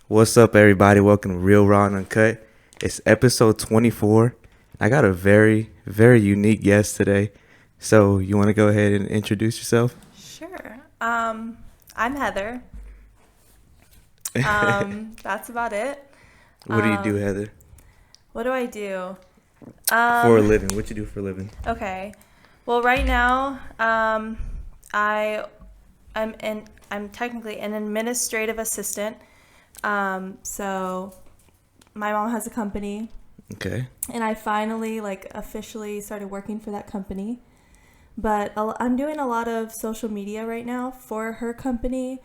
What's up, everybody? Welcome to Real.Raw.Uncut. It's episode 24. I got a very, very unique guest today. So, you want to go ahead and introduce yourself? Sure. I'm Heather. That's about it. What do you do, Heather? What do I do? For a living. What you do for a living? Okay. Well, right now, I'm technically an administrative assistant. So my mom has a company. Okay. And I finally, officially started working for that company. But I'm doing a lot of social media right now for her company,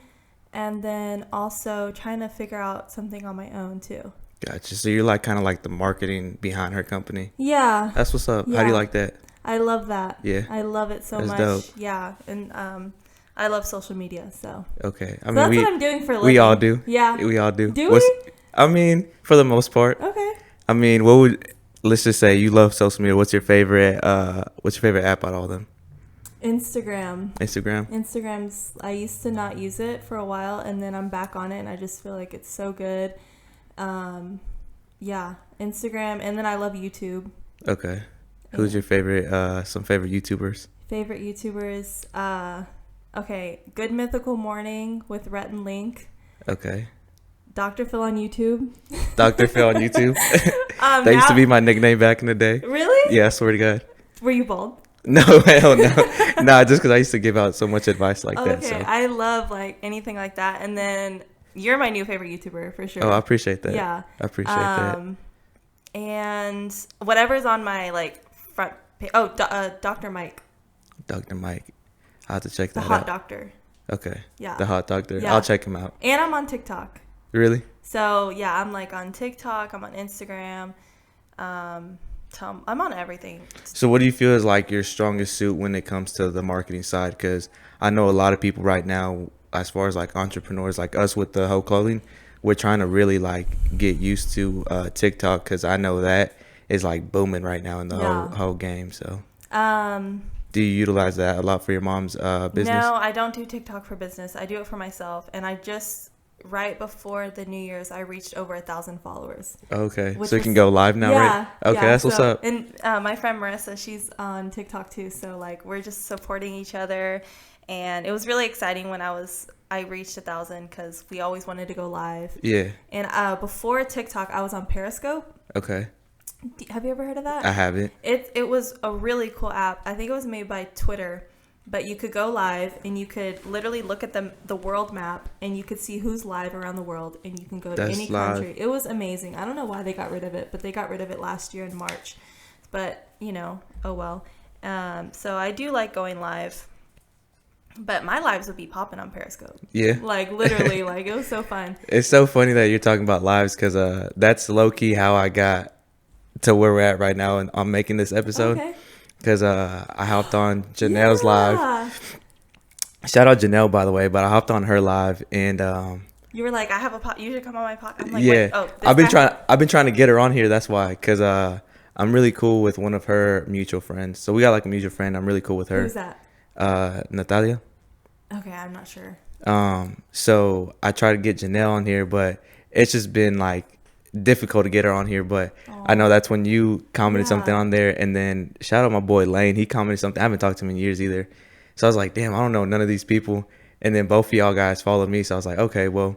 and then also trying to figure out something on my own too. Gotcha. So you're kind of like the marketing behind her company. Yeah. That's what's up. Yeah. How do you like that? I love that. Yeah. I love it so That's much. dope. Yeah. And I love social media, so. Okay. So that's what I'm doing for a living. We all do. Yeah. We all do. Do we? I mean, for the most part. Okay. I mean, let's just say you love social media. What's your favorite app out of all of them? Instagram. Instagram? I used to not use it for a while, and then I'm back on it, and I just feel like it's so good. Yeah, Instagram, and then I love YouTube. Okay. Who's your favorite, some favorite YouTubers? Favorite YouTubers? Okay, Good Mythical Morning with Rhett and Link. Okay. Dr. Phil on YouTube. Dr. Phil on YouTube? That used to be my nickname back in the day. Really? Yeah, I swear to God. Were you bald? No, hell no. Nah, just because I used to give out so much advice like that. Okay, So. I love anything like that. And then you're my new favorite YouTuber for sure. Oh, I appreciate that. Yeah. I appreciate that. And whatever's on my front page. Oh, Dr. Mike. Dr. Mike. I'll have to check that out. The hot doctor. Okay. Yeah. The hot doctor. Yeah. I'll check him out. And I'm on TikTok. Really? So, yeah, I'm on TikTok. I'm on Instagram. I'm on everything. So what do you feel is your strongest suit when it comes to the marketing side? Because I know a lot of people right now, as far as entrepreneurs like us with the whole clothing, we're trying to really get used to TikTok, because I know that is booming right now in the whole game. So do you utilize that a lot for your mom's business? No, I don't do TikTok for business. I do it for myself. And I just, right before the New Year's, I reached over 1,000 followers. Okay, so you can go live now, right? Okay, yeah, that's what's up. And my friend Marissa, she's on TikTok too. So we're just supporting each other. And it was really exciting when I reached 1,000, because we always wanted to go live. Yeah. And before TikTok, I was on Periscope. Okay. Have you ever heard of that? I haven't. It was a really cool app. I think it was made by Twitter, but you could go live and you could literally look at the world map, and you could see who's live around the world, and you can go to any country. It was amazing. I don't know why they got rid of it, but they got rid of it last year in March. But, oh well. So I do like going live. But my lives would be popping on Periscope. Yeah. Literally, it was so fun. It's so funny that you're talking about lives, because that's low-key how I got to where we're at right now, and I'm making this episode. Okay. Because I hopped on Janelle's live. Shout out Janelle, by the way, but I hopped on her live, and you were like, I have a pot. You should come on my podcast. I'm like, yeah. Wait, oh, I've been trying to get her on here. That's why, because I'm really cool with one of her mutual friends. So we got a mutual friend. I'm really cool with her. Who's that? Natalia. Okay, I'm not sure. So I tried to get Janelle on here, but it's just been difficult to get her on here. But I know that's when you commented something on there, and then shout out my boy Lane. He commented something. I haven't talked to him in years either. So I was like, damn, I don't know none of these people. And then both of y'all guys followed me. So I was like, okay, well,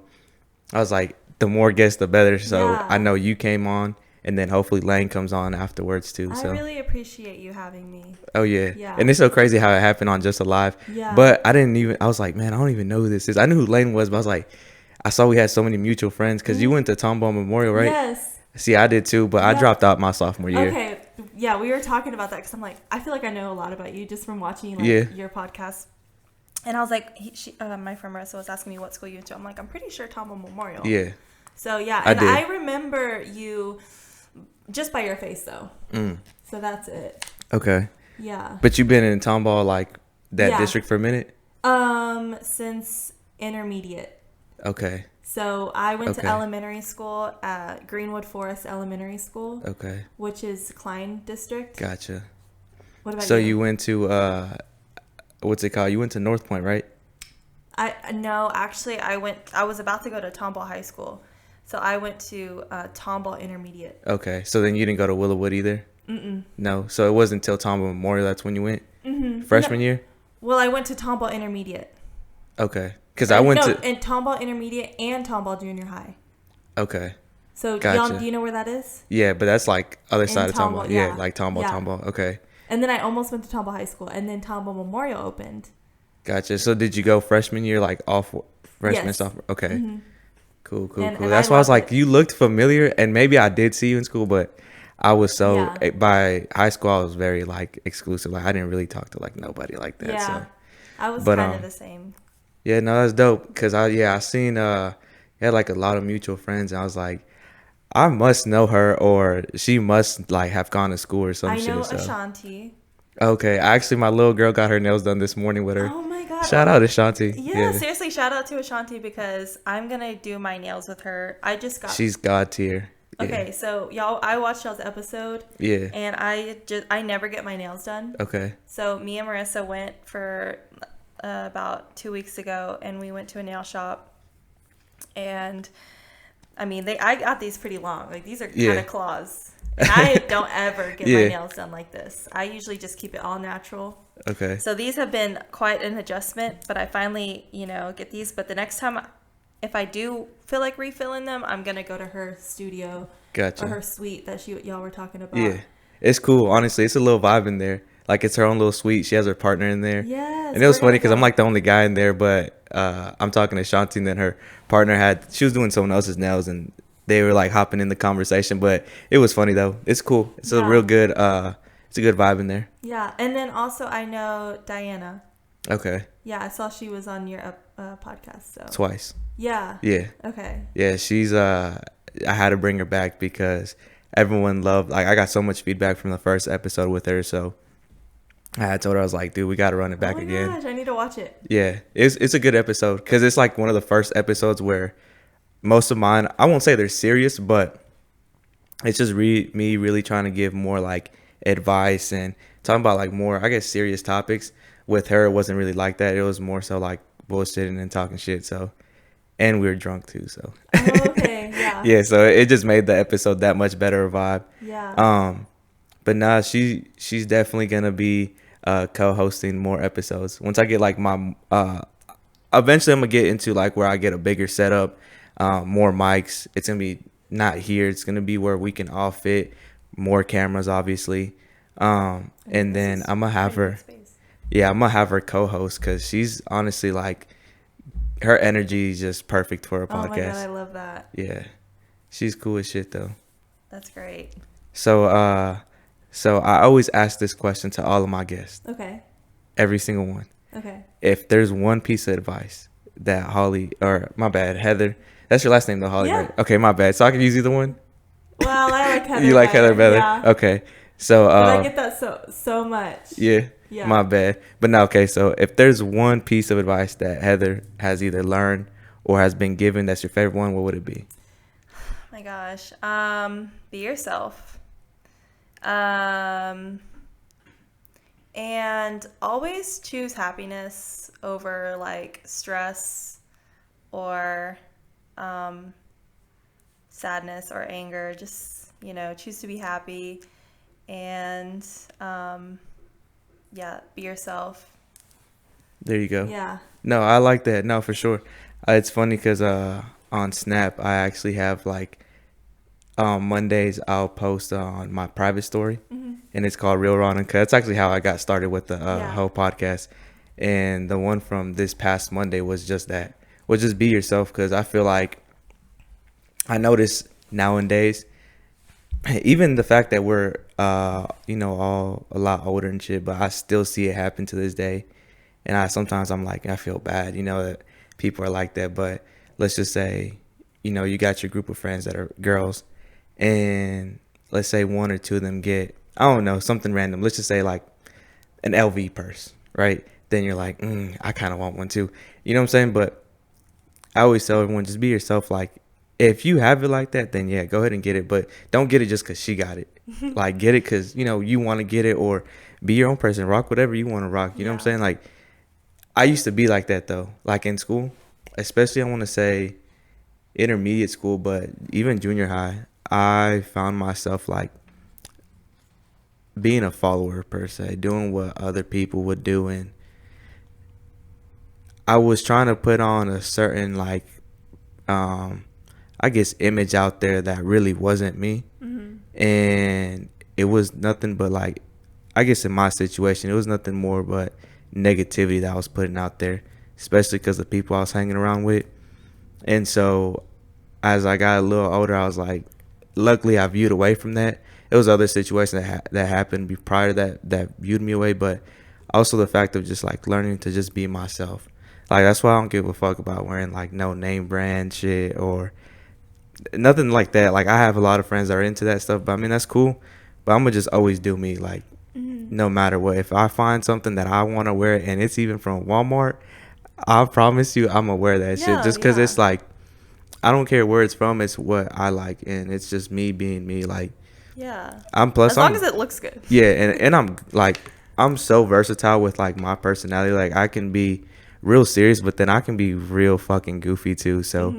the more guests, the better. So I know you came on, and then hopefully Lane comes on afterwards too. I really appreciate you having me. Oh yeah. And it's so crazy how it happened on Just Alive. Yeah. But I was like, man, I don't even know who this is. I knew who Lane was, but I was like, I saw we had so many mutual friends, because you went to Tomball Memorial, right? Yes. See, I did too, but I dropped out my sophomore year. Okay. Yeah, we were talking about that, because I'm like, I feel like I know a lot about you just from watching your podcast. And I was like, my friend Marissa was asking me what school you went to. I'm like, I'm pretty sure Tomball Memorial. Yeah. So yeah, and I remember you just by your face though. So that's it. Okay. Yeah. But you've been in Tomball, that district for a minute? Since intermediate. Okay. So I went to elementary school at Greenwood Forest Elementary School. Okay. Which is Klein District. Gotcha. What about you? So you went to what's it called? You went to North Point, right? No, actually I was about to go to Tomball High School. So I went to Tomball Intermediate. Okay, so then you didn't go to Willowwood either? Mm-mm. No, so it wasn't until Tomball Memorial that's when you went? Mm-hmm. Freshman year? Well, I went to Tomball Intermediate. Okay, because I went to... and Tomball Intermediate and Tomball Junior High. Okay. So gotcha. do you know where that is? Yeah, but that's like other side of Tomball. Yeah, like Tomball. Okay. And then I almost went to Tomball High School, and then Tomball Memorial opened. Gotcha. So did you go freshman year, like off freshman Yes. sophomore? Okay. Mm-hmm. Cool. And That's why I was like, you looked familiar, and maybe I did see you in school, but I was so by high school I was very like exclusive. Like I didn't really talk to like nobody like that. Yeah, so. I was kind of the same. Yeah, no, that's dope. Cause I seen you had like a lot of mutual friends, and I was like, I must know her, or she must like have gone to school or some shit. I know so. Ashanti. Okay, actually, my little girl got her nails done this morning with her. Oh my god! Shout out Ashanti. Yeah, seriously, shout out to Ashanti because I'm gonna do my nails with her. She's God tier. Okay, so y'all, I watched y'all's episode. Yeah. And I never get my nails done. Okay. So me and Marissa went for about 2 weeks ago, and we went to a nail shop, and I mean I got these pretty long. Like these are kind of claws. And I don't ever get my nails done like this. I usually just keep it all natural. Okay. So these have been quite an adjustment, but I finally, get these. But the next time, if I do feel like refilling them, I'm going to go to her studio. Gotcha. Or her suite that y'all were talking about. Yeah. It's cool. Honestly, it's a little vibe in there. Like it's her own little suite. She has her partner in there. Yes. And it was funny because I'm like the only guy in there, but I'm talking to Shanti, and then her partner she was doing someone else's nails, and they were like hopping in the conversation, but it was funny though. It's cool. It's a real good, it's a good vibe in there. Yeah. And then also I know Diana. Okay. Yeah. I saw she was on your podcast. So twice. Yeah. Yeah. Okay. Yeah. She's, I had to bring her back because everyone loved, like I got so much feedback from the first episode with her. So I told her, I was like, dude, we got to run it back again. Oh my gosh. I need to watch it. Yeah. It's a good episode because it's like one of the first episodes where most of mine, I won't say they're serious, but it's just me really trying to give more like advice and talking about like more, I guess, serious topics. With her, it wasn't really like that. It was more so like bullshitting and talking shit. So, and we were drunk too. So, okay, yeah. Yeah. So it just made the episode that much better vibe. Yeah. But nah, she's definitely gonna be co-hosting more episodes. Once I get like my eventually I'm gonna get into like where I get a bigger setup. More mics. It's gonna be not here. It's gonna be where we can all fit. More cameras, obviously. And then I'm gonna have her. Yeah, I'm gonna have her co-host because she's honestly like, her energy is just perfect for a podcast. Oh my god, I love that. Yeah, she's cool as shit though. That's great. So I always ask this question to all of my guests. Okay. Every single one. Okay. If there's one piece of advice that Heather. That's your last name though, Holly, right? Okay, my bad. So I can use either one? Well, I like Heather. You like Heather better? Yeah. Okay. So but I get that so much. Yeah. My bad. But no, okay, so if there's one piece of advice that Heather has either learned or has been given that's your favorite one, what would it be? Oh my gosh. Be yourself. And always choose happiness over like stress or sadness or anger. Just choose to be happy and be yourself. There you go. Yeah. No, I like that. No, for sure. It's funny because on Snap I actually have like Mondays I'll post on my private story, and it's called Real.Raw.Uncut. It's actually how I got started with the whole podcast. And the one from this past Monday was just be yourself, because I feel like I notice nowadays, even the fact that we're all a lot older and shit, but I still see it happen to this day. And sometimes I'm like, I feel bad, that people are like that. But let's just say, you got your group of friends that are girls, and let's say one or two of them get, I don't know, something random. Let's just say like an LV purse, right? Then you're like, I kind of want one too. You know what I'm saying? But I always tell everyone, just be yourself. Like, if you have it like that, then yeah, go ahead and get it. But don't get it just because she got it. Like, get it because, you want to get it, or be your own person. Rock whatever you want to rock. You know what I'm saying? Like, I used to be like that, though. Like, in school, especially, I want to say, intermediate school, but even junior high, I found myself like being a follower per se, doing what other people would do, and I was trying to put on a certain like um I guess image out there that really wasn't me. And it was nothing but like, I guess in my situation, it was nothing more but negativity that I was putting out there, especially because the people I was hanging around with. And so as I got a little older, I was like, luckily I viewed away from that. It was other situations that happened prior to that viewed me away, but also the fact of just like learning to just be myself. Like that's why I don't give a fuck about wearing like no name brand shit or nothing like that. Like I have a lot of friends that are into that stuff, but I mean that's cool. But I'm gonna just always do me. Like no matter what, if I find something that I want to wear and it's even from Walmart, I promise you I'm gonna wear that shit. Just because it's like I don't care where it's from. It's what I like, and it's just me being me. Like Yeah. As long as it looks good. Yeah, and I'm like I'm so versatile with like my personality. Like I can be real serious, but then I can be real fucking goofy too. So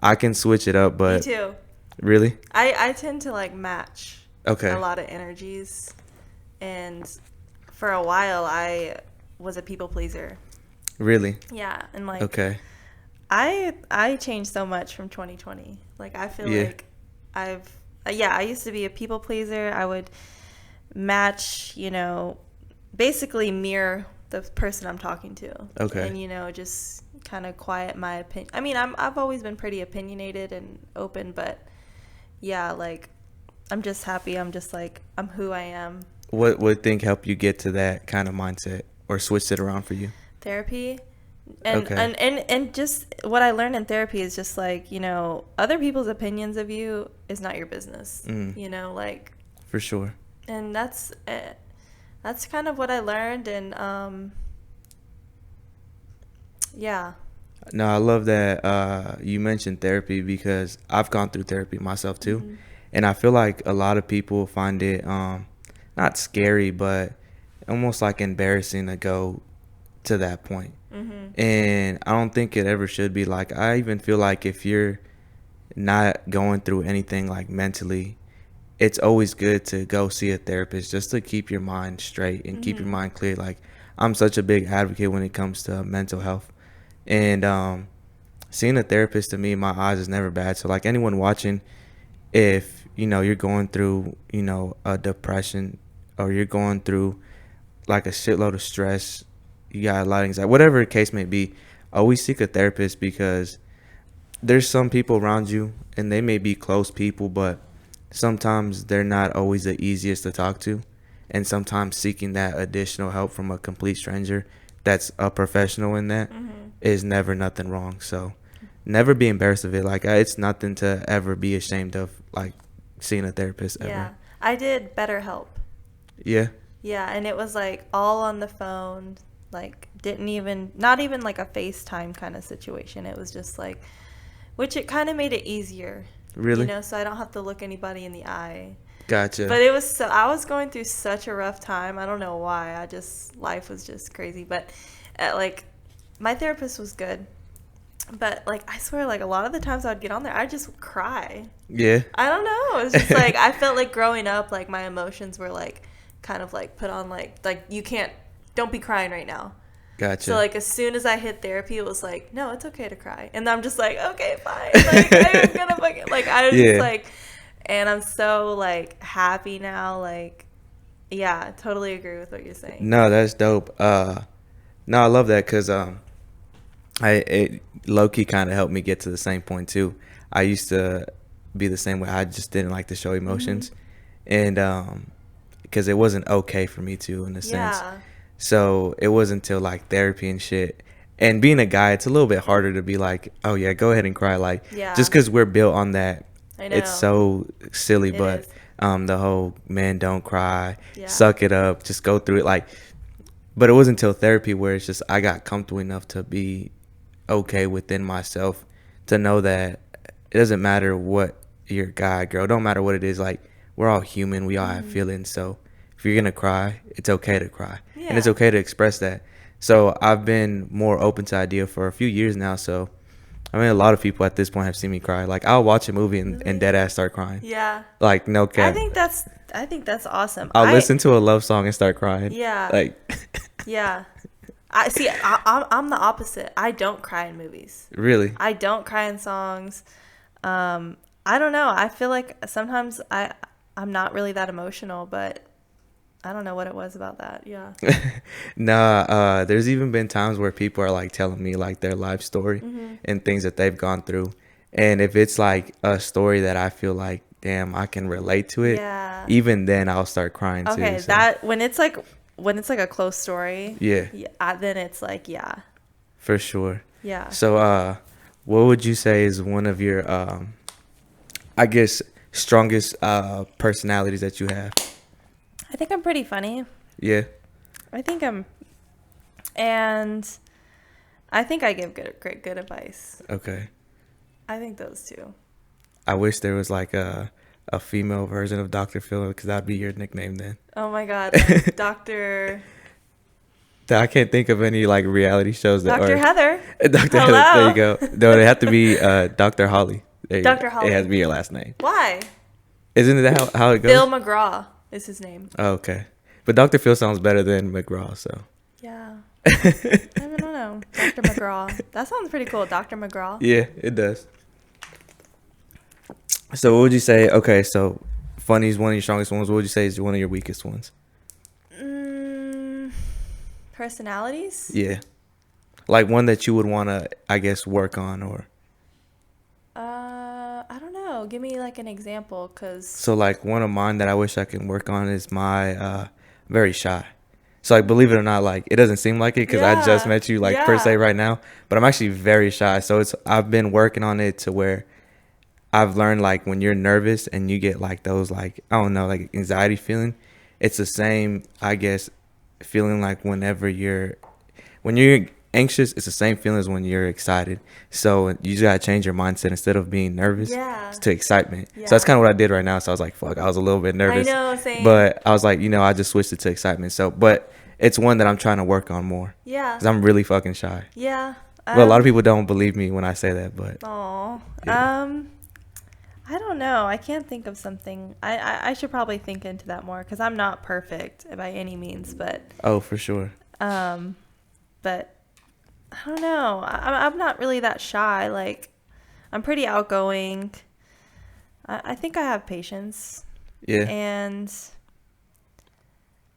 I can switch it up. But Me too. Really? I tend to like match Okay. a lot of energies, and for a while I was a people pleaser. Really? Yeah, and like Okay. I changed so much from 2020. Like I feel like I used to be a people pleaser. I would match, basically mirror the person I'm talking to. Okay. And just kind of quiet my opinion. I mean, I've always been pretty opinionated and open, but yeah, like I'm just happy. I'm just like I'm who I am. What would think help you get to that kind of mindset or switch it around for you? Therapy. And, Okay. and just what I learned in therapy is just like, other people's opinions of you is not your business, like. For sure. And that's kind of what I learned. And, yeah. No, I love that you mentioned therapy because I've gone through therapy myself too. And I feel like a lot of people find it not scary, but almost like embarrassing to go to that point. And I don't think it ever should be. Like I even feel like if you're not going through anything like mentally, it's always good to go see a therapist just to keep your mind straight and keep your mind clear. Like I'm such a big advocate when it comes to mental health, and seeing a therapist to me in my eyes is never bad. So like anyone watching, if you're going through a depression or you're going through like a shitload of stress, you got a lot of anxiety, whatever the case may be, always seek a therapist because there's some people around you and they may be close people, but sometimes they're not always the easiest to talk to. And sometimes seeking that additional help from a complete stranger that's a professional in that is never nothing wrong. So never be embarrassed of it. Like it's nothing to ever be ashamed of, like seeing a therapist ever. Yeah. I did BetterHelp. Yeah. Yeah, and it was like all on the phone, like not even like a FaceTime kind of situation. It was just like, which it kind of made it easier. Really? So I don't have to look anybody in the eye. Gotcha. But I was going through such a rough time. I don't know why. Life was just crazy. But like my therapist was good. But like I swear, like a lot of the times I'd get on there, I'd just cry. Yeah. I don't know. It's just like I felt like growing up, like my emotions were like kind of like put on like don't be crying right now. Gotcha. So like as soon as I hit therapy, it was like, no, it's okay to cry. And I'm just like, okay, fine. Like I'm gonna fucking like I was just like, and I'm so like happy now. Like, yeah, I totally agree with what you're saying. No, that's dope. No, I love that because it low key kind of helped me get to the same point too. I used to be the same way. I just didn't like to show emotions, and because it wasn't okay for me to, in a sense. So it wasn't until like therapy and shit. And being a guy, it's a little bit harder to be like, oh yeah, go ahead and cry. Like, just because we're built on that, I know. it's so silly. But the whole man don't cry, suck it up, just go through it. Like, but it wasn't until therapy where it's just I got comfortable enough to be okay within myself to know that it doesn't matter what you're guy, girl, don't matter what it is. Like, we're all human. We all have feelings. So if you're gonna cry, it's okay to cry, and it's okay to express that. So I've been more open to the idea for a few years now. So I mean, a lot of people at this point have seen me cry. Like, I'll watch a movie and dead ass start crying. Yeah. Like, no cap. I think that's awesome. I'll listen to a love song and start crying. Yeah. Like. Yeah. I'm the opposite. I don't cry in movies. Really? I don't cry in songs. I don't know. I feel like sometimes I'm not really that emotional, but I don't know what it was about that. Yeah. Nah, there's even been times where people are like telling me like their life story and things that they've gone through. And if it's like a story that I feel like, damn, I can relate to it, Yeah. even then I'll start crying too. Okay, So. that when it's like a close story, Yeah. then it's like, yeah. For sure. Yeah. So, what would you say is one of your, I guess, strongest personalities that you have? I think I'm pretty funny. Yeah. And I think I give good advice. Okay. I think those two. I wish there was like a female version of Dr. Phil, because that'd be your nickname then. Oh my God, like Dr. I can't think of any like reality shows that Dr. are Heather. Dr. Hello. Heather. There you go. No, they have to be Dr. Holly. Dr. Holly. It has to be your last name. Why? Isn't it how it goes? Phil McGraw is his name. Oh, okay. But Dr. Phil sounds better than McGraw, so. Yeah. I don't know. Dr. McGraw. That sounds pretty cool. Dr. McGraw. Yeah, it does. So what would you say? Okay, so funny is one of your strongest ones. What would you say is one of your weakest ones? Personalities? Yeah. Like one that you would want to, I guess, work on or. I don't know. Give me like an example, cause. So like one of mine that I wish I can work on is my very shy. So like believe it or not, like it doesn't seem like it because I just met you like per se right now, but I'm actually very shy. So I've been working on it to where I've learned like when you're nervous and you get like those like I don't know like anxiety feeling, it's the same I guess feeling like when you're anxious, it's the same feeling as when you're excited. So you just gotta change your mindset instead of being nervous to excitement. Yeah. So that's kind of what I did right now. So I was like, fuck, I was a little bit nervous. I know, same. But I was like, I just switched it to excitement. So, but it's one that I'm trying to work on more. Yeah. Because I'm really fucking shy. Yeah. But a lot of people don't believe me when I say that. But. Oh. Yeah. I don't know. I can't think of something. I should probably think into that more because I'm not perfect by any means. But. Oh, for sure. But. I don't know. I'm not really that shy. Like, I'm pretty outgoing. I think I have patience. Yeah. And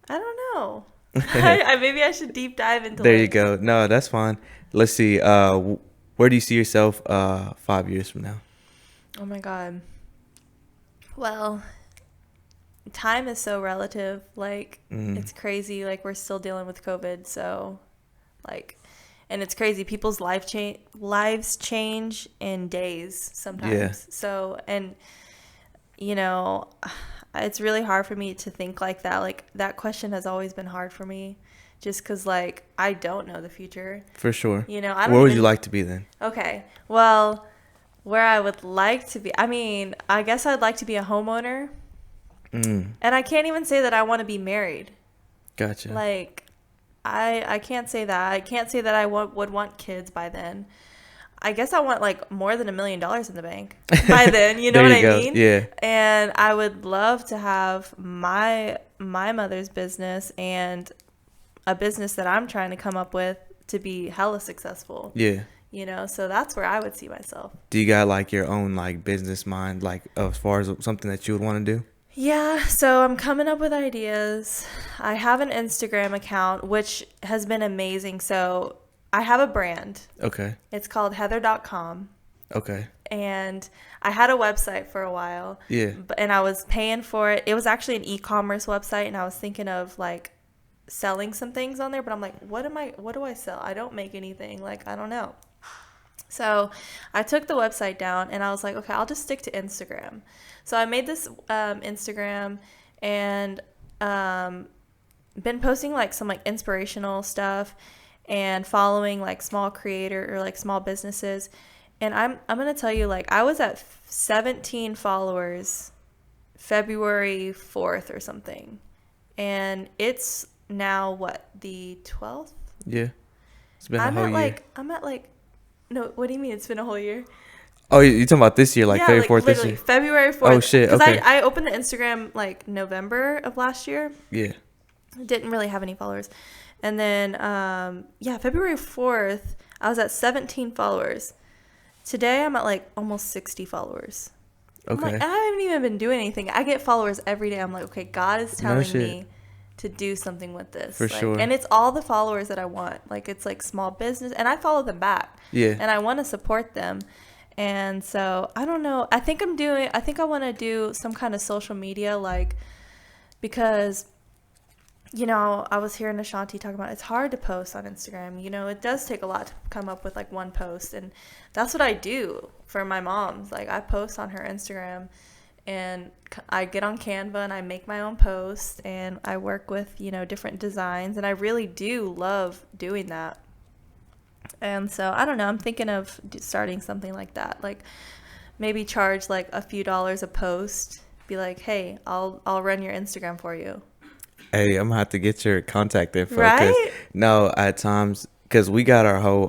I don't know. Maybe I should deep dive into. There you go. No, that's fine. Let's see. Where do you see yourself 5 years from now? Oh my God. Well, time is so relative. Like, it's crazy. Like, we're still dealing with COVID. So, like. And it's crazy. People's lives change in days sometimes. Yeah. So, and, it's really hard for me to think like that. Like, that question has always been hard for me just because, like, I don't know the future. For sure. Where would you like to be then? Okay. Well, where I would like to be, I guess I'd like to be a homeowner. And I can't even say that I want to be married. Gotcha. Like, I can't say that. I can't say that I would want kids by then. I guess I want like more than $1 million in the bank by then. You know what I mean? Yeah. And I would love to have my mother's business and a business that I'm trying to come up with to be hella successful. Yeah. So that's where I would see myself. Do you got like your own like business mind, like as far as something that you would want to do? Yeah, so I'm coming up with ideas. I have an Instagram account, which has been amazing. So I have a brand. Okay. It's called Heather.com. Okay. And I had a website for a while. Yeah. And I was paying for it. It was actually an e-commerce website, and I was thinking of like selling some things on there, but I'm like, what do I sell? I don't make anything. Like, I don't know. So I took the website down and I was like, okay, I'll just stick to Instagram. So I made this Instagram and been posting like some like inspirational stuff and following like small creator or like small businesses. And I'm going to tell you, like, I was at 17 followers February 4th or something. And it's now what, the 12th? Yeah. It's been a whole year. I'm at like No, what do you mean? It's been a whole year. Oh, you talking about this year, like February 4th this year? February 4th. Oh shit! Because okay. I opened the Instagram like November of last year. Yeah. Didn't really have any followers, and then February 4th, I was at 17 followers. Today I'm at like almost 60 followers. Okay. Like, I haven't even been doing anything. I get followers every day. I'm like, okay, God is telling me to do something with this. For sure. And it's all the followers that I want. Like, it's like small business, and I follow them back. Yeah. And I want to support them. And so I don't know. I think I want to do some kind of social media, like, because, you know, I was hearing Ashanti talk about it's hard to post on Instagram. You know, it does take a lot to come up with like one post. And that's what I do for my mom's. Like, I post on her Instagram, and I get on Canva and I make my own posts, and I work with, you know, different designs. And I really do love doing that. And so I don't know. I'm thinking of starting something like that. Like, maybe charge like a few dollars a post. Be like, hey, I'll run your Instagram for you. Hey, I'm gonna have to get your contact info. Right? No, at times, because we got our whole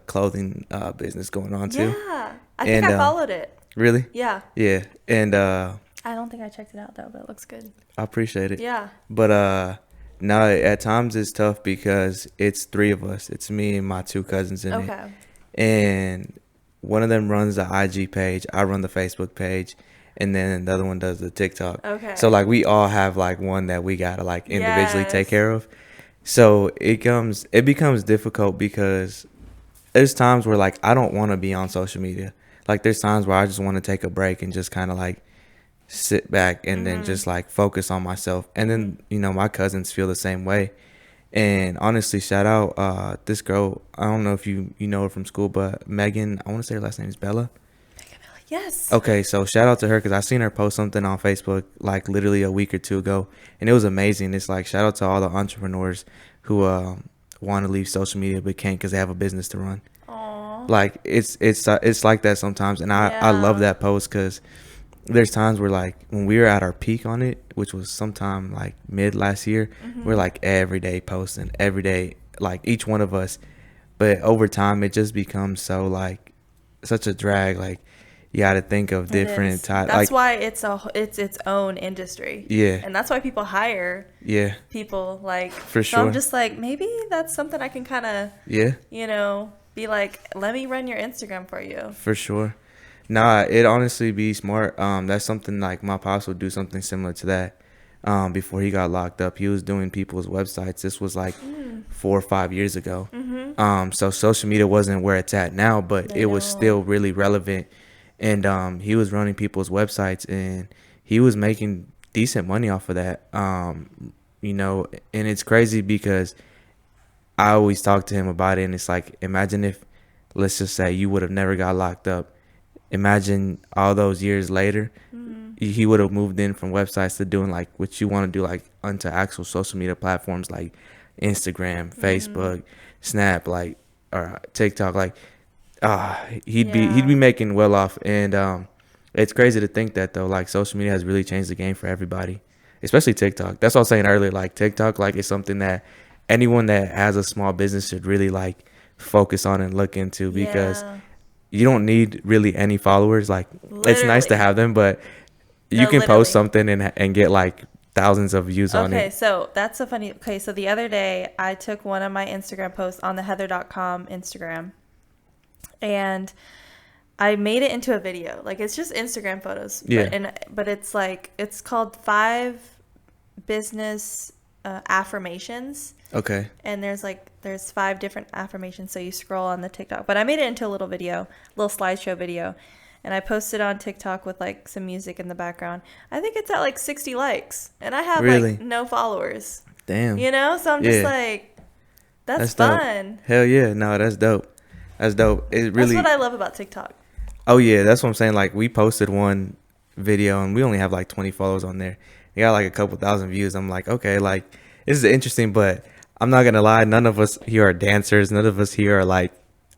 clothing business going on too. Yeah, I think I followed it. Really? Yeah. Yeah, and I don't think I checked it out though, but it looks good. I appreciate it. Yeah. But no, at times it's tough because it's three of us. It's me and my two cousins in it. Okay. And one of them runs the IG page. I run the Facebook page. And then the other one does the TikTok. Okay. So like we all have like one that we gotta like individually take care of. So it becomes difficult because there's times where like I don't want to be on social media. Like there's times where I just want to take a break and just kind of like sit back and then just like focus on myself. And then, you know, my cousins feel the same way. And honestly, shout out this girl. I don't know if you know her from school, but Megan, I want to say her last name is Bella. Yes. Okay, so shout out to her because I seen her post something on Facebook like literally a week or two ago, and it was amazing. It's like shout out to all the entrepreneurs who want to leave social media but can't because they have a business to run. Aww. Like it's like that sometimes, and I love that post because there's times where like when we were at our peak on it, which was sometime like mid last year, we're like every day posting, every day, like each one of us. But over time, it just becomes so like such a drag, like. You got to think of different types. That's why it's its own industry. Yeah. And that's why people hire people like. For sure. So I'm just like, maybe that's something I can kind of, you know, be like, let me run your Instagram for you. For sure. Nah, it honestly be smart. That's something like my pops would do something similar to that. Before he got locked up, he was doing people's websites. This was like 4 or 5 years ago. So social media wasn't where it's at now, but it was still really relevant. And he was running people's websites, and he was making decent money off of that. You know, and it's crazy because I always talk to him about it, and it's like, imagine if, let's just say, you would have never got locked up. Imagine all those years later, he would have moved in from websites to doing like what you want to do, like onto actual social media platforms like Instagram, Facebook, Snap, like or TikTok, like. He'd be making well off, and it's crazy to think that though, like social media has really changed the game for everybody, especially TikTok. That's what I was saying earlier. Like TikTok, like is something that anyone that has a small business should really like focus on and look into because you don't need really any followers. Like it's nice to have them, but you can post something and get like thousands of views on it. Okay, so that's a funny. Okay, so the other day I took one of my Instagram posts on the Heather.com Instagram. And I made it into a video. Like, it's just Instagram photos. But it's like, it's called 5 business affirmations. Okay. And there's 5 different affirmations. So you scroll on the TikTok. But I made it into a little video, little slideshow video. And I posted on TikTok with like some music in the background. I think it's at like 60 likes. And I have like no followers. Damn. You know? So I'm just like, that's fun. Dope. Hell yeah. No, that's dope. That's dope. It really. That's what I love about TikTok. Oh yeah, that's what I'm saying. Like we posted one video and we only have like 20 followers on there. We got like a couple thousand views. I'm like, okay, like this is interesting, but I'm not gonna lie. None of us here are dancers. None of us here are like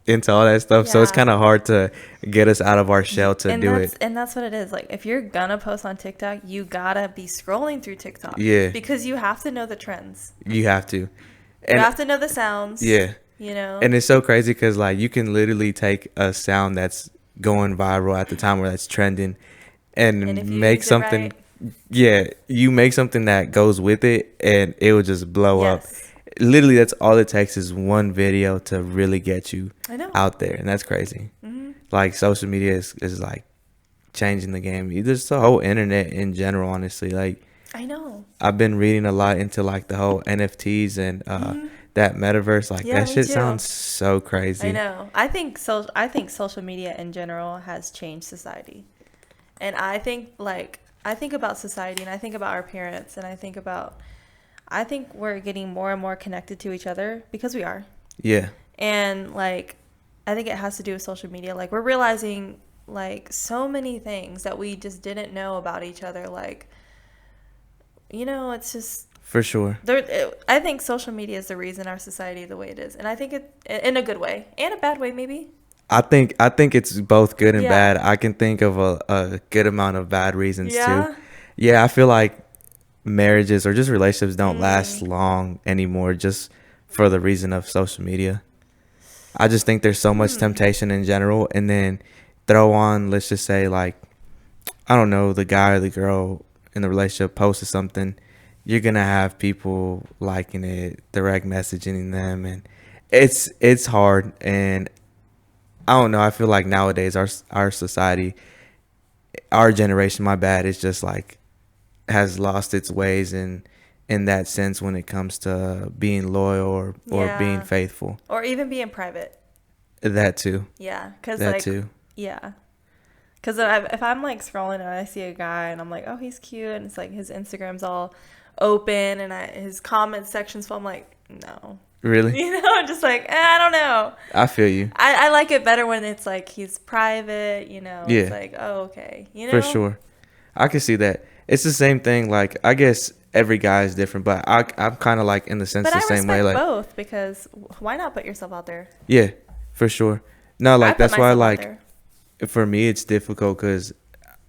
into all that stuff. So it's kind of hard to get us out of our shell to do it. And that's what it is. Like if you're gonna post on TikTok, you gotta be scrolling through TikTok. Yeah. Because you have to know the trends. You have to. And you have to know the sounds. Yeah. you know? And it's so crazy because, like, you can literally take a sound that's going viral at the time where that's trending And and if you make use it something. right, Yeah, you make something that goes with it and it will just blow up. yes. Literally, that's all it takes is one video to really get you I know. out there. And that's crazy. Mm-hmm. Like, social media is like changing the game. Just the whole internet in general, honestly. Like, I know. I've been reading a lot into like the whole NFTs and that metaverse. Like, Yeah, that me shit too. sounds so crazy. I know. I think social media in general has changed society. And I think about society and I think about our parents and I think we're getting more and more connected to each other because we are. Yeah. And like I think it has to do with social media. Like we're realizing like so many things that we just didn't know about each other. Like, it's just For sure. I think social media is the reason our society is the way it is, and I think it in a good way and a bad way maybe. I think it's both good and Yeah. bad. I can think of a good amount of bad reasons Yeah. too. Yeah, I feel like marriages or just relationships don't last long anymore just for the reason of social media. I just think there's so much temptation in general, and then throw on, let's just say, like, I don't know, the guy or the girl in the relationship posted something, you're gonna have people liking it, direct messaging them, and it's hard. And I don't know. I feel like nowadays our society, our generation, my bad, is just like has lost its ways in that sense when it comes to being loyal or being Yeah. faithful. Or even being private. That too. Yeah, because That like too. yeah, because if I'm like scrolling and I see a guy and I'm like, oh, he's cute, and it's like his Instagram's all open and his comment section's full, I'm like, no, Really? I'm just like, I don't know. I feel you. I like it better when it's like he's private, Yeah. It's like, oh, okay, For sure. I can see that. It's the same thing. Like, I guess every guy is different, but I'm kind of like in the sense But the I same way. respect Like, both because why not put yourself out there? yeah, for sure. No, I like put that's why myself out like there. for me it's difficult because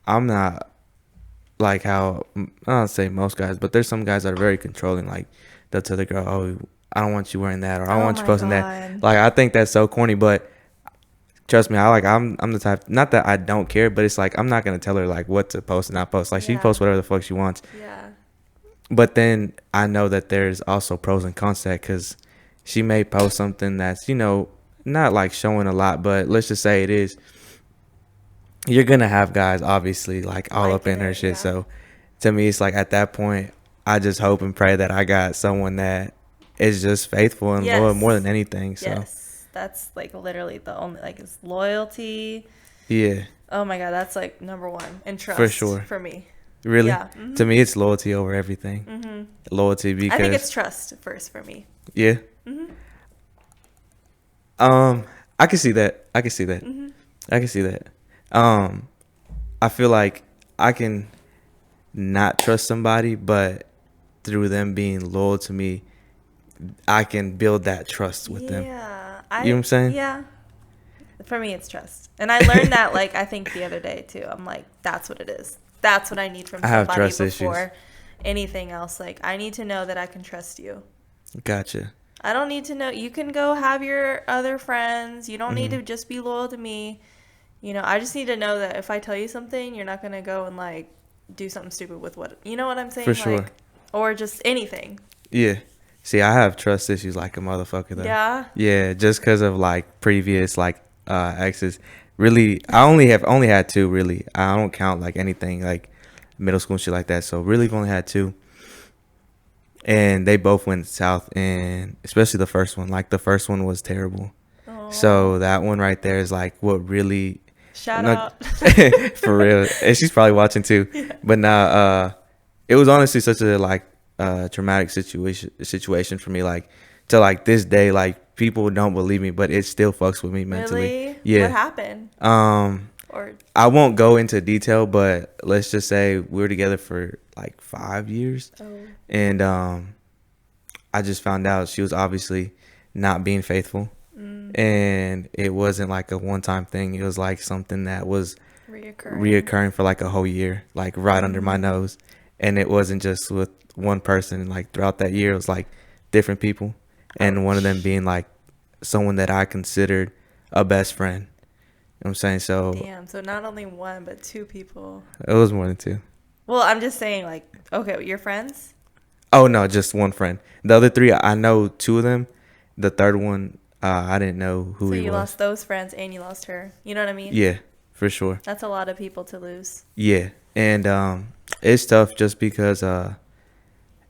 I'm not like how I don't say most guys, but there's some guys that are very controlling. Like, they'll tell the girl, "Oh, I don't want you wearing that," or "I don't Oh want you my posting that." God. Like, I think that's so corny, but trust me, I'm the type. Not that I don't care, but it's like I'm not gonna tell her like what to post and not post. Like, she Yeah. posts whatever the fuck she wants. Yeah. But then I know that there's also pros and cons to that because she may post something that's not like showing a lot, but let's just say it is. You're gonna have guys obviously like all up in Liking her it, shit. yeah. So to me, it's like at that point, I just hope and pray that I got someone that is just faithful and loyal Yes. more than anything. So Yes, that's like literally the only like it's loyalty. yeah, Oh my God, that's like number one and trust For sure. for me. really, Yeah. to me, it's loyalty over everything. Loyalty because I think it's trust first for me. yeah. I can see that. I can see that. I can see that. I feel like I can not trust somebody, but through them being loyal to me, I can build that trust with them. Yeah, You know what I'm saying? Yeah, for me it's trust, and I learned that like I think the other day too. I'm like, that's what it is. That's what I need from I have somebody trust before issues. anything else. Like I need to know that I can trust you. Gotcha. I don't need to know. You can go have your other friends. You don't need Mm-hmm. to just be loyal to me. I just need to know that if I tell you something, you're not going to go and like do something stupid with what, you know what I'm saying? For sure. Like, or just anything. Yeah. See, I have trust issues like a motherfucker though. Yeah. Yeah, just because of like previous like exes. Really, I only had two. Really, I don't count like anything like middle school and shit like that. So really, I've only had two, and they both went south. And especially the first one. Like the first one was terrible. Oh, So that one right there is like what really shout not- out. for real. And she's probably watching too. Yeah. But now, it was honestly such a like traumatic situation for me. Like to like this day, like people don't believe me, but it still fucks with me mentally. Really? Yeah. What happened? Or I won't go into detail, but let's just say we were together for like 5 years, oh, and I just found out she was obviously not being faithful. And it wasn't like a one-time thing. It was like something that was reoccurring for like a whole year, like right under my nose. And it wasn't just with one person. Like throughout that year, it was like different people, and one of them being like someone that I considered a best friend. You know what I'm saying? So Damn. So not only one, but two people. it was more than two. Well, I'm just saying, like, okay, your friends? Oh no, just one friend. The other three, I know two of them. The third one, I didn't know who So he you was. lost those friends and you lost her. You know what I mean? Yeah, for sure. That's a lot of people to lose. Yeah, and it's tough just because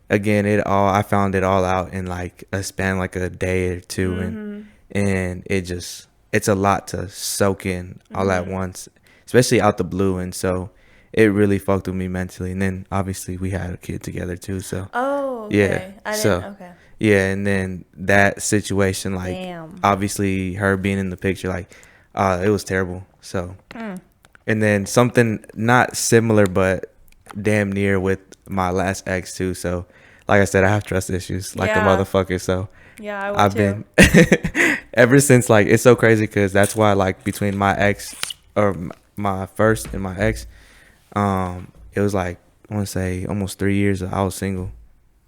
again, I found it all out in like a span like a day or two, and it's a lot to soak in all at once, especially out the blue, and so it really fucked with me mentally. And then obviously we had a kid together too, so Oh, yeah, okay. I didn't. Okay. yeah, and then that situation, like Damn. obviously her being in the picture, like it was terrible. So Mm. and then something not similar but damn near with my last ex too. So like I said, I have trust issues like a Yeah. motherfucker. So Yeah, I would I've too. been ever since, like, it's so crazy because that's why, like, between my ex or my first and my ex, it was like I want to say almost 3 years I was single,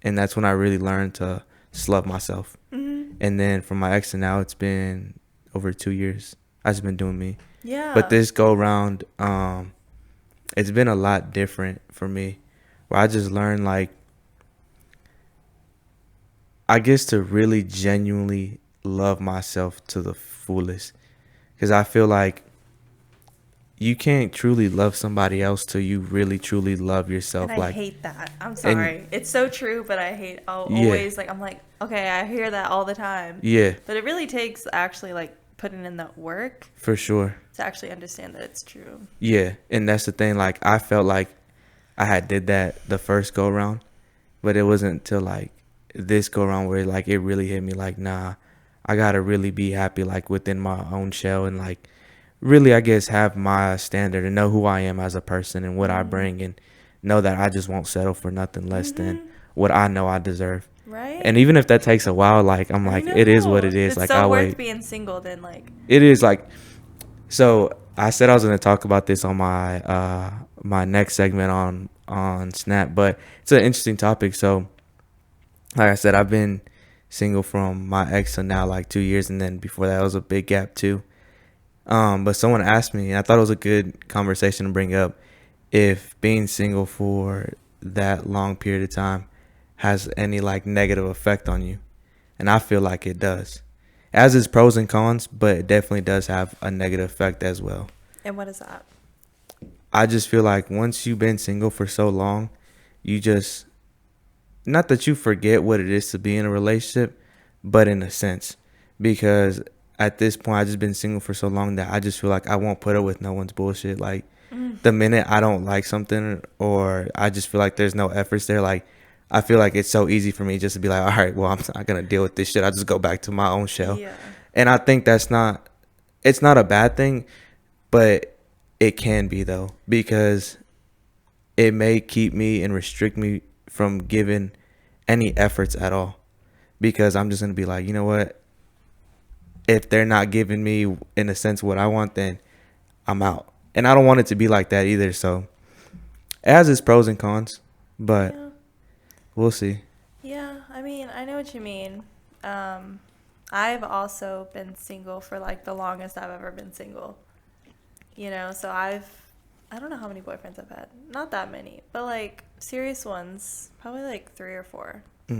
and that's when I really learned to just love myself. And then from my ex to now, it's been over 2 years. I've just been doing me. Yeah. But this go round, it's been a lot different for me, where I just learned, like, I guess to really genuinely love myself to the fullest, because I feel like you can't truly love somebody else till you really truly love yourself. And I like, hate that. I'm sorry. It's so true, but I'll Yeah. always, like, I'm like, okay, I hear that all the time. yeah, But it really takes actually, like, putting in that work for sure. to actually understand that it's true. Yeah, and that's the thing. Like, I felt like I had did that the first go around, but it wasn't until like this go around where like it really hit me. Like, nah, I gotta really be happy, like, within my own shell, and like really, I guess, have my standard and know who I am as a person and what I bring, and know that I just won't settle for nothing less than what I know I deserve. Right? And even if that takes a while, like, I'm I like, it is what know. it is. It's Like, so I'll worth wait. being single than, like, It is like, so I said I was gonna talk about this on my my next segment on Snap, but it's an interesting topic. So like I said, I've been single from my ex to now like 2 years, and then before that was a big gap too. But someone asked me, and I thought it was a good conversation to bring up, if being single for that long period of time has any like negative effect on you. And I feel like it does. As its pros and cons, but it definitely does have a negative effect as well. and what is that? I just feel like once you've been single for so long, you just, not that you forget what it is to be in a relationship, but in a sense, because at this point, I've just been single for so long that I just feel like I won't put up with no one's bullshit. Like, the minute I don't like something, or I just feel like there's no efforts there, like, I feel like it's so easy for me just to be like, all right, well, I'm not going to deal with this shit. I'll just go back to my own shell. Yeah. And I think it's not a bad thing, but it can be, though, because it may keep me and restrict me from giving any efforts at all, because I'm just going to be like, you know what? If they're not giving me, in a sense, what I want, then I'm out. And I don't want it to be like that either. So it has its pros and cons, but Yeah. we'll see. Yeah, I mean, I know what you mean. I've also been single for like the longest I've ever been single. You know, so I don't know how many boyfriends I've had. Not that many, but like serious ones, probably like 3 or 4, I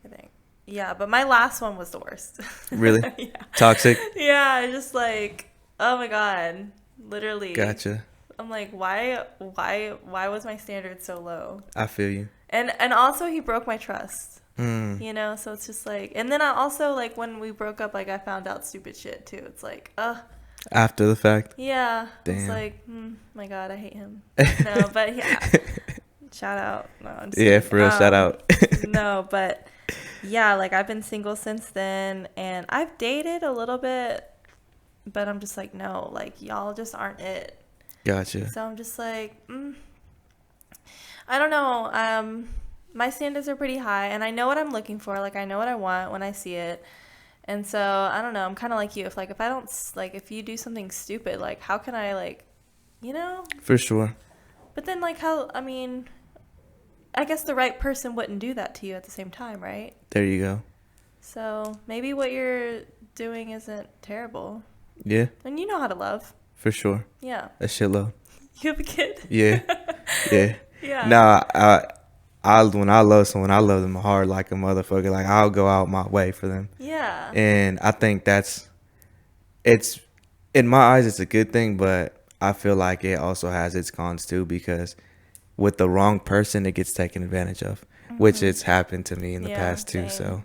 think. Yeah, but my last one was the worst. Really? Yeah. Toxic? Yeah, just like, oh my God, literally. Gotcha. I'm like, why was my standard so low? I feel you. And also he broke my trust. Mm. You know, so it's just like, and then I also, like, when we broke up, like, I found out stupid shit too. It's like, After the fact? yeah. Damn. It's like, my God, I hate him. No, but yeah. Shout out. No, I'm just Yeah, kidding. for real, shout out. No, but yeah, like, I've been single since then, and I've dated a little bit, but I'm just like, no, like, y'all just aren't it. Gotcha. So I'm just like, I don't know. My standards are pretty high, and I know what I'm looking for. Like, I know what I want when I see it. And so, I don't know. I'm kind of like you. If you do something stupid, like, how can I, like, you know? For sure. But then, like, I guess the right person wouldn't do that to you at the same time, right? There you go. So maybe what you're doing isn't terrible. Yeah. And you know how to love. For sure. Yeah. A shitload. You have a kid? Yeah. Yeah. Yeah. Nah, when I love someone, I love them hard like a motherfucker. Like, I'll go out my way for them. Yeah. And I think it's, in my eyes, it's a good thing, but I feel like it also has its cons too, because with the wrong person, it gets taken advantage of, which it's happened to me in the past too. Same. So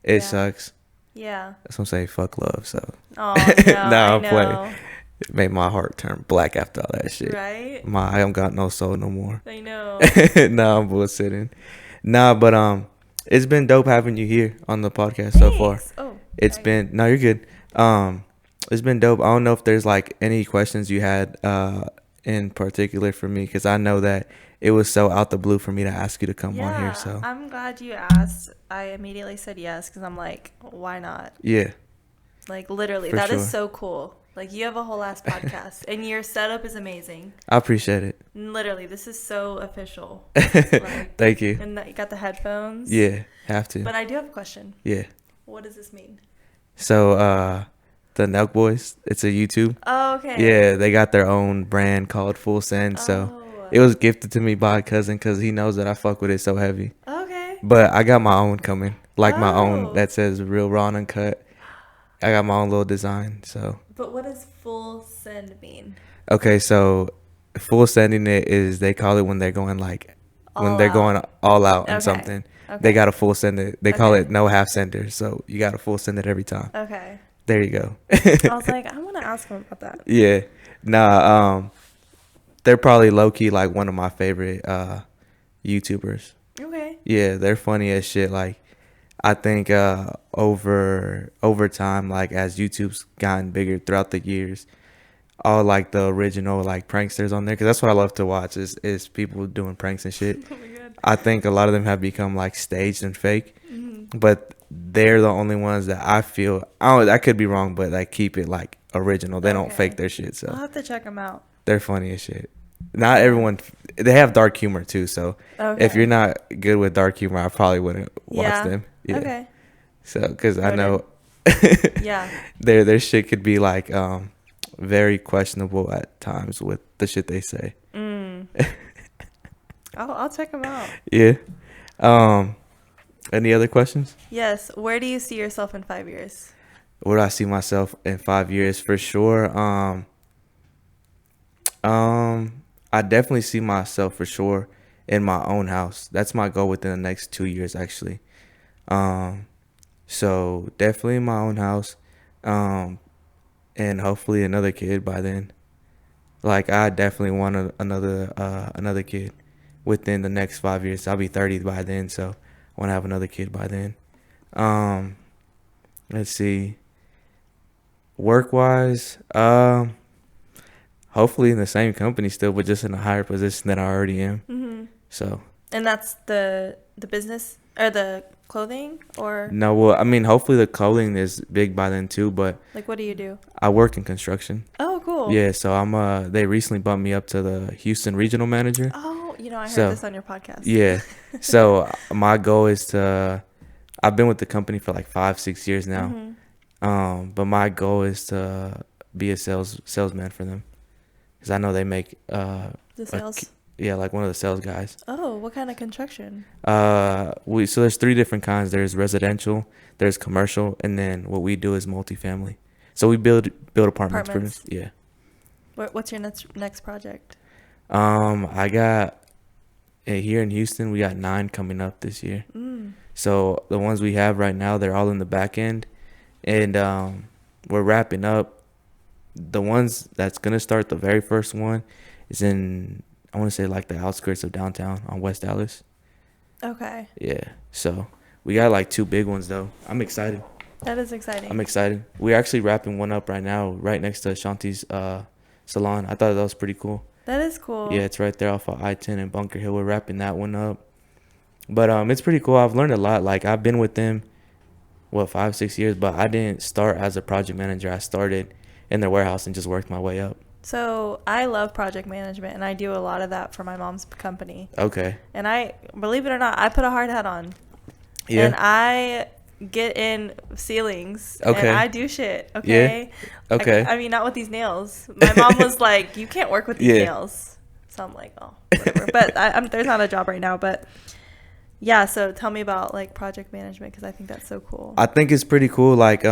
it sucks. Yeah. That's what I'm saying. Fuck love. So Oh, no, nah, I I'm know. playing. It made my heart turn black after all that shit. Right? I don't got no soul no more. I know. Nah, I'm bullshitting. Nah, but it's been dope having you here on the podcast Thanks. so far. Oh, It's been no, you're good. It's been dope. I don't know if there's like any questions you had in particular for me, because I know that it was so out the blue for me to ask you to come on here. So I'm glad you asked. I immediately said yes because I'm like, why not? Yeah. Like, literally, For that is sure. so cool. Like, you have a whole ass podcast, and your setup is amazing. I appreciate it. Literally, this is so official. Like, Thank you. And you got the headphones. Yeah, have to. But I do have a question. Yeah. What does this mean? So the Nelk Boys, it's a YouTube. Oh, okay. Yeah, they got their own brand called Full Send. So it was gifted to me by a cousin because he knows that I fuck with it so heavy. Okay. But I got my own coming, like my own Oh. that says Real.Raw.Uncut. I got my own little design. So But what does full send mean? okay, so full sending it is, they call it when they're going like when they're going all out in something. Okay. They got to full send it. They call Okay. it no half sender. So you got to full send it every time. Okay. There you go. I was like, I want to ask him about that. Yeah. Nah, they're probably low key like one of my favorite YouTubers. Okay. Yeah, they're funny as shit. Like, I think over time, like as YouTube's gotten bigger throughout the years, all like the original like pranksters on there, because that's what I love to watch is people doing pranks and shit. Oh my God. I think a lot of them have become like staged and fake, but they're the only ones that I feel, I could be wrong, but like keep it like original. They don't Okay. fake their shit, I'll so have to check him out. they're funny as shit. Not everyone, they have dark humor too, so Okay. if you're not good with dark humor, I probably wouldn't watch Yeah. them. Yeah. Okay. So, because I know Yeah. their shit could be like very questionable at times with the shit they say. I'll check him out. Yeah. Any other questions? Yes. Where do you see yourself in 5 years? Where do I see myself in 5 years? For sure. I definitely see myself for sure in my own house. That's my goal within the next 2 years, actually. So definitely in my own house, and hopefully another kid by then. Like, I definitely want another kid within the next 5 years. I'll be 30 by then, so I want to have another kid by then. Let's see. Work-wise, hopefully in the same company still, but just in a higher position than I already am. So. And that's the business or the clothing, or No, well, I mean, hopefully the clothing is big by then too, but like, what do you do? I work in construction. Oh, cool. Yeah, so they recently bumped me up to the Houston regional manager. Oh, I heard So, this on your podcast. Yeah. So my goal is I've been with the company for like 5-6 years now. But my goal is to be a salesman for them, because I know they make The sales. like one of the sales guys. Oh, what kind of construction? So there's 3 different kinds. There's residential, there's commercial, and then what we do is multifamily. So we build apartments. Apartments. Yeah. What's your next project? I got here in Houston, we got 9 coming up this year. So the ones we have right now, they're all in the back end, and we're wrapping up. The ones that's gonna start, the very first one is in, I want to say, like the outskirts of downtown on West Dallas. Okay. Yeah. So we got like 2 big ones though. I'm excited. That is exciting. I'm excited. We're actually wrapping one up right now, right next to Shanti's salon. I thought that was pretty cool. That is cool. Yeah, it's right there off of I-10 in Bunker Hill. We're wrapping that one up. But it's pretty cool. I've learned a lot. Like, I've been with them, 5-6 years, but I didn't start as a project manager. I started in their warehouse and just worked my way up. So I love project management, and I do a lot of that for my mom's company. Okay. And I, believe it or not, I put a hard hat on. Yeah. And I get in ceilings. Okay. And I do shit. Okay. Yeah. Okay. I mean, not with these nails. My mom was like, "You can't work with these nails." So I'm like, "Oh, whatever." But there's not a job right now. But yeah. So tell me about like project management, because I think that's so cool. I think it's pretty cool. Like,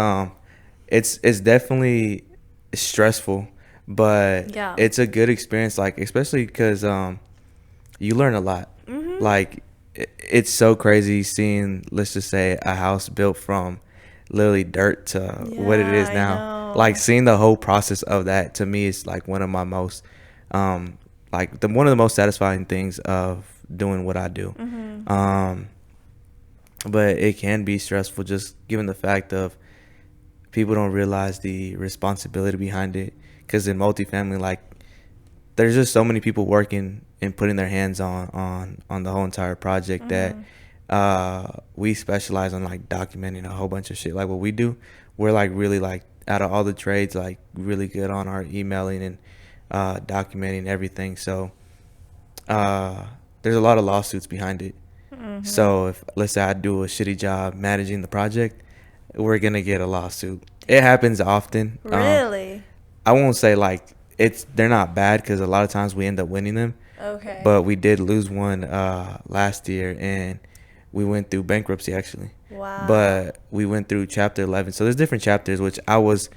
it's definitely stressful, but it's a good experience. Like, especially because you learn a lot. Mm-hmm. Like, it's so crazy seeing, let's just say, a house built from literally dirt to what it is now. Like, seeing the whole process of that, to me, is like one of my most one of the most satisfying things of doing what I do. Mm-hmm. But it can be stressful, just given the fact of people don't realize the responsibility behind it. Because in multifamily, like, there's just so many people working and putting their hands on the whole entire project. Mm-hmm. That we specialize on, like, documenting a whole bunch of shit. Like, what we do, we're like really, like, out of all the trades, like, really good on our emailing and documenting everything. So there's a lot of lawsuits behind it. Mm-hmm. So if, let's say, I do a shitty job managing the project, we're gonna get a lawsuit. It happens often. Really? I won't say like they're not bad, because a lot of times we end up winning them. Okay. But we did lose one last year, and we went through bankruptcy, actually. Wow. But we went through Chapter 11. So there's different chapters, which I was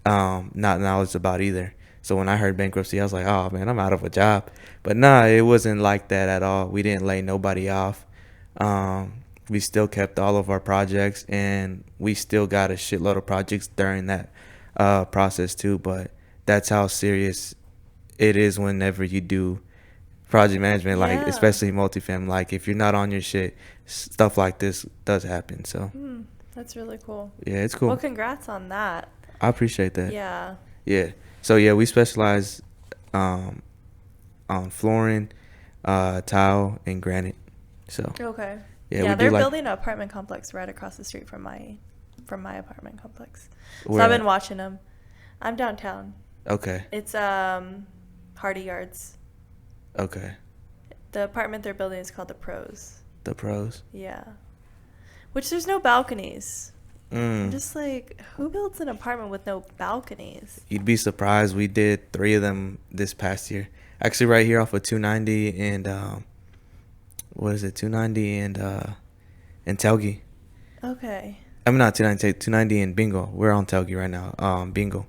not knowledgeable about either. So when I heard bankruptcy, I was like, oh, man, I'm out of a job. But nah, it wasn't like that at all. We didn't lay nobody off. We still kept all of our projects, and we still got a shitload of projects during that process too. But that's how serious it is whenever you do project management, like, especially multifamily. Like, if you're not on your shit, stuff like this does happen. So that's really cool. Yeah, it's cool. Well, congrats on that. I appreciate that. Yeah. So yeah, we specialize on flooring, tile, and granite. So okay. Yeah, they're building an apartment complex right across the street from my apartment complex. Where? So I've been watching them. I'm downtown. Okay. It's Hardy Yards. Okay. The apartment they're building is called the Pros. The Pros? Yeah. Which there's no balconies. I'm just like, who builds an apartment with no balconies? You'd be surprised. We did 3 of them this past year. Actually, right here off of 290 and 290 and Telgi. Okay. I mean, not 290 and Bingo. We're on Telgi right now. Bingo.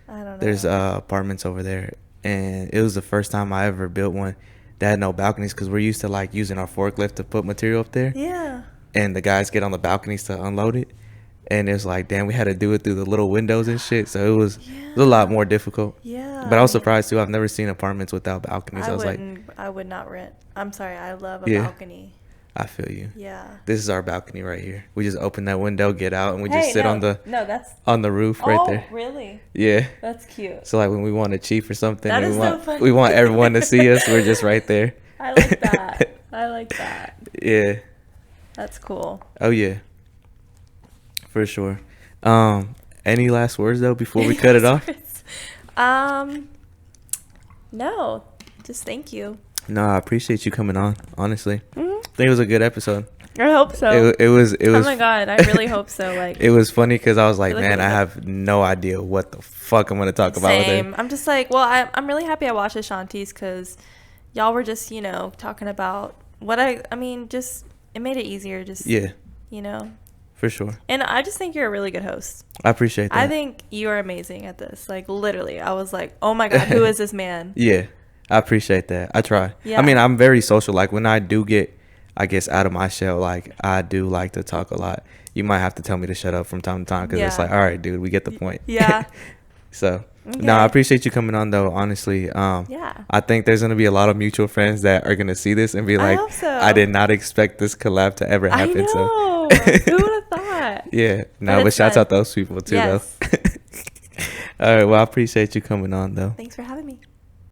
I don't know. There's apartments over there, and it was the first time I ever built one that had no balconies, because we're used to, like, using our forklift to put material up there. Yeah. And the guys get on the balconies to unload it, and it's like, damn, we had to do it through the little windows and shit. So it was a lot more difficult. Yeah. But I was surprised too. I've never seen apartments without balconies. I would not rent. I'm sorry. I love a balcony. I feel you. Yeah. This is our balcony right here. We just open that window, get out, and we just sit on the roof right there. Oh, really? Yeah. That's cute. So, like, when we want to chief or something, that is so funny. We want everyone to see us. We're just right there. I like that. I like that. Yeah. That's cool. Oh yeah. For sure. Any last words though before we cut it off? No. Just thank you. No, I appreciate you coming on. Honestly, I think it was a good episode. I hope so. It was. Oh my god, I really hope so. Like, it was funny because I was like, man, I have no idea what the fuck I'm gonna talk about with it. I'm just like, well, I'm really happy I watched Ashanti's, because y'all were just, talking about what just it made it easier. Just For sure. And I just think you're a really good host. I appreciate that. I think you are amazing at this. Like, literally, I was like, oh my god, who is this man? Yeah. I appreciate that. I try. Yeah. I mean, I'm very social. Like, when I do get, I guess, out of my shell, like, I do like to talk a lot. You might have to tell me to shut up from time to time, because it's like, all right, dude, we get the point. Yeah. So, no, I appreciate you coming on, though, honestly. Yeah. I think there's going to be a lot of mutual friends that are going to see this and be like, I did not expect this collab to ever happen. I know. Who would have thought? Yeah. No, but shouts out those people, too, though. All right. Well, I appreciate you coming on, though. Thanks for having me.